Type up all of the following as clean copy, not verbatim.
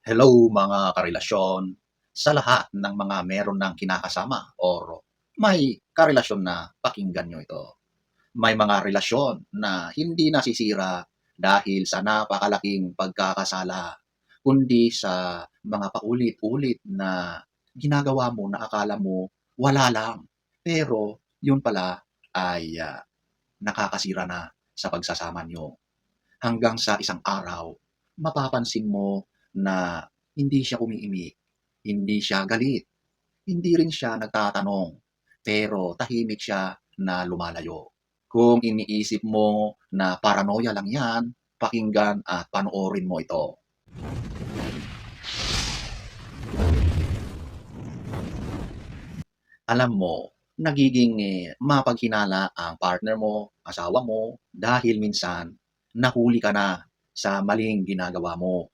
Hello mga karelasyon. Sa lahat ng mga meron ng kinakasama or may karelasyon na pakinggan nyo ito. May mga relasyon na hindi nasisira dahil sa napakalaking pagkakasala, kundi sa mga paulit-ulit na ginagawa mo na akala mo wala lang. Pero yun pala ay nakakasira na sa pagsasama nyo. Hanggang sa isang araw, mapapansin mo na hindi siya umiimik, hindi siya galit, hindi rin siya nagtatanong, pero tahimik siya na lumalayo. Kung iniisip mo na paranoia lang yan, pakinggan at panoorin mo ito. Alam mo, nagiging mapaghinala ang partner mo, asawa mo, dahil minsan nahuli ka na sa maling ginagawa mo.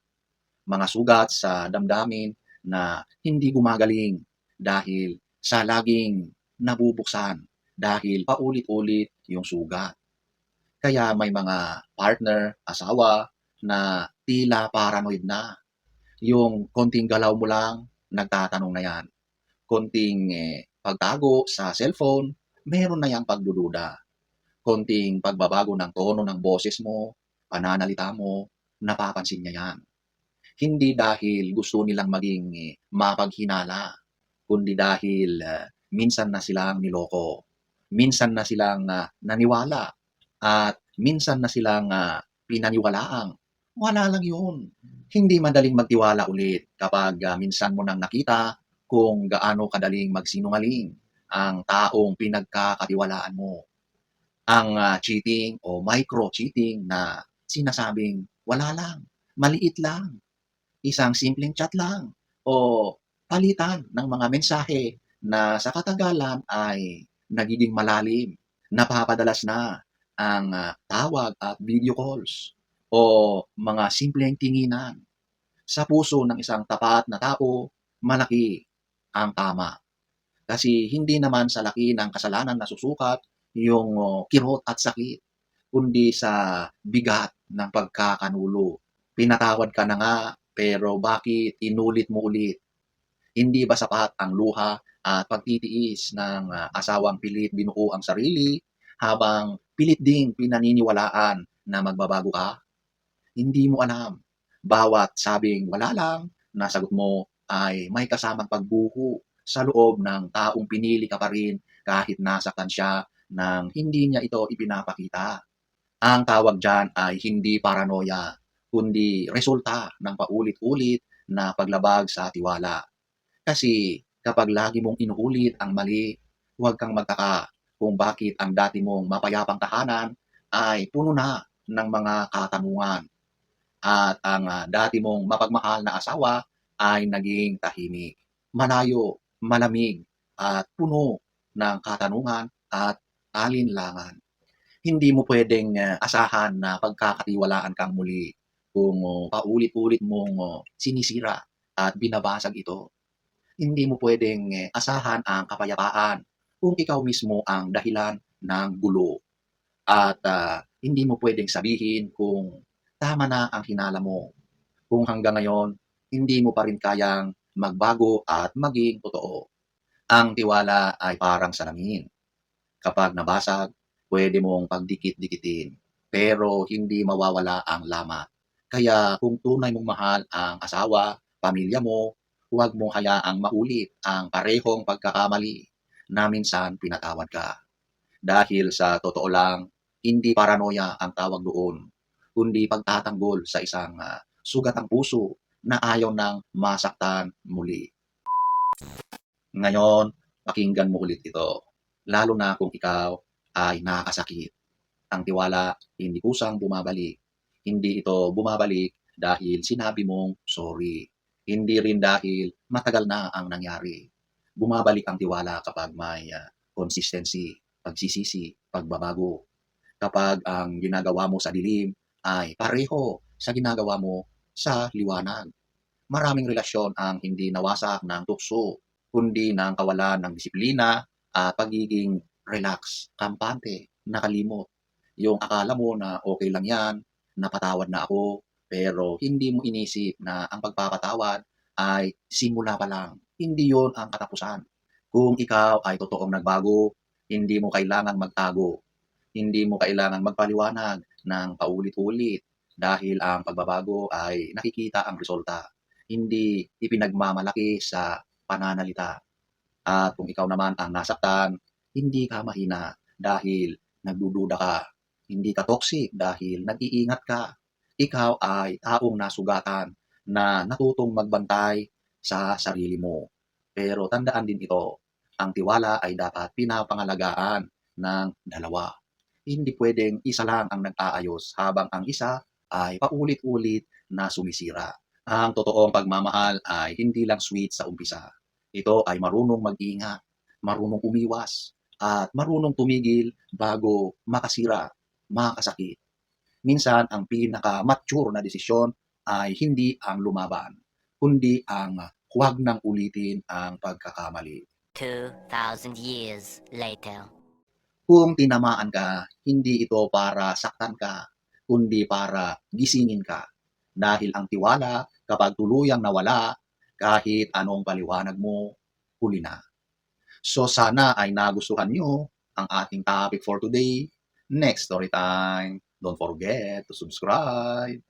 Mga sugat sa damdamin na hindi gumagaling dahil sa laging nabubuksan dahil paulit-ulit yung sugat. Kaya may mga partner, asawa na tila paranoid na. Yung konting galaw mo lang, nagtatanong na yan. Konting pagtago sa cellphone, meron na yang pagdududa. Konting pagbabago ng tono ng boses mo, pananalita mo, napapansin niya yan. Hindi dahil gusto nilang maging mapaghinala, kundi dahil minsan na silang niloko, minsan na silang naniwala, at minsan na silang pinaniwalaang wala lang yun. Hindi madaling magtiwala ulit kapag minsan mo nang nakita kung gaano kadaling magsinungaling ang taong pinagkakatiwalaan mo. Ang cheating o micro-cheating na sinasabing wala lang, maliit lang, isang simpleng chat lang o palitan ng mga mensahe na sa katagalan ay nagiging malalim. Napapadalas na ang tawag at video calls o mga simpleng tinginan. Sa puso ng isang tapat na tao, malaki ang tama. Kasi hindi naman sa laki ng kasalanan nasusukat yung kirot at sakit, kundi sa bigat ng pagkakanulo. Pinatawad ka na nga, pero bakit inulit mo ulit? Hindi ba sapat ang luha at pagtitiis ng asawang pilit binuo ang sarili habang pilit ding pinaniniwalaan na magbabago ka? Hindi mo alam. Bawat sabing wala lang, nasagot mo ay may kasamang pagbuho sa loob ng taong pinili ka pa rin kahit nasaktan siya nang hindi niya ito ipinapakita. Ang tawag dyan ay hindi paranoia, kundi resulta ng paulit-ulit na paglabag sa tiwala. Kasi kapag lagi mong inuulit ang mali, huwag kang magtaka kung bakit ang dati mong mapayapang tahanan ay puno na ng mga katanungan at ang dati mong mapagmahal na asawa ay naging tahimik, malayo, malamig at puno ng katanungan at alinlangan. Hindi mo pwedeng asahan na pagkakatiwalaan kang muli kung paulit-ulit mong sinisira at binabasag ito. Hindi mo pwedeng asahan ang kapayapaan kung ikaw mismo ang dahilan ng gulo. At hindi mo pwedeng sabihin kung tama na ang hinala mo. Kung hanggang ngayon, hindi mo pa rin kayang magbago at maging totoo. Ang tiwala ay parang salamin. Kapag nabasag, pwede mong pagdikit-dikitin, pero hindi mawawala ang lamat. Kaya kung tunay mong mahal ang asawa, pamilya mo, huwag mong hayaang maulit ang parehong pagkakamali na minsan pinatawad ka. Dahil sa totoo lang, hindi paranoia ang tawag doon, kundi pagtatanggol sa isang sugatang puso na ayaw nang masaktan muli. Ngayon, pakinggan mo ulit ito, lalo na kung ikaw ay nakakasakit. Ang tiwala hindi kusang bumabalik. Hindi ito bumabalik dahil sinabi mong sorry. Hindi rin dahil matagal na ang nangyari. Bumabalik ang tiwala kapag may consistency, pagsisisi, pagbabago. Kapag ang ginagawa mo sa dilim ay pareho sa ginagawa mo sa liwanag. Maraming relasyon ang hindi nawasak ng tukso, kundi ng kawalan ng disiplina at pagiging relax, kampante, nakalimot. Yung akala mo na okay lang yan, napatawad na ako, Pero hindi mo inisip na ang pagpapatawad ay simula pa lang, hindi yon ang katapusan. Kung ikaw ay totoong nagbago, hindi mo kailangang magtago, hindi mo kailangang magpaliwanag ng paulit-ulit dahil ang pagbabago ay nakikita ang resulta, hindi ipinagmamalaki sa pananalita. At kung ikaw naman ang nasaktan, hindi ka mahina dahil nagdududa ka. Hindi ka toxic dahil nag-iingat ka. Ikaw ay taong nasugatan na natutong magbantay sa sarili mo. Pero tandaan din ito, ang tiwala ay dapat pinapangalagaan ng dalawa. Hindi pwedeng isa lang ang nag-aayos habang ang isa ay paulit-ulit na sumisira. Ang totoong pagmamahal ay hindi lang sweet sa umpisa. Ito ay marunong mag-ingat, marunong umiwas, at marunong tumigil bago makasira, makasakit. Minsan, ang pinaka-mature na desisyon ay hindi ang lumaban, kundi ang huwag nang ulitin ang pagkakamali. 2,000 years later. Kung tinamaan ka, hindi ito para saktan ka, kundi para gisingin ka. Dahil ang tiwala, kapag tuluyang nawala, kahit anong paliwanag mo, huli na. So sana ay nagustuhan nyo ang ating topic for today. Next story time. Don't forget to subscribe.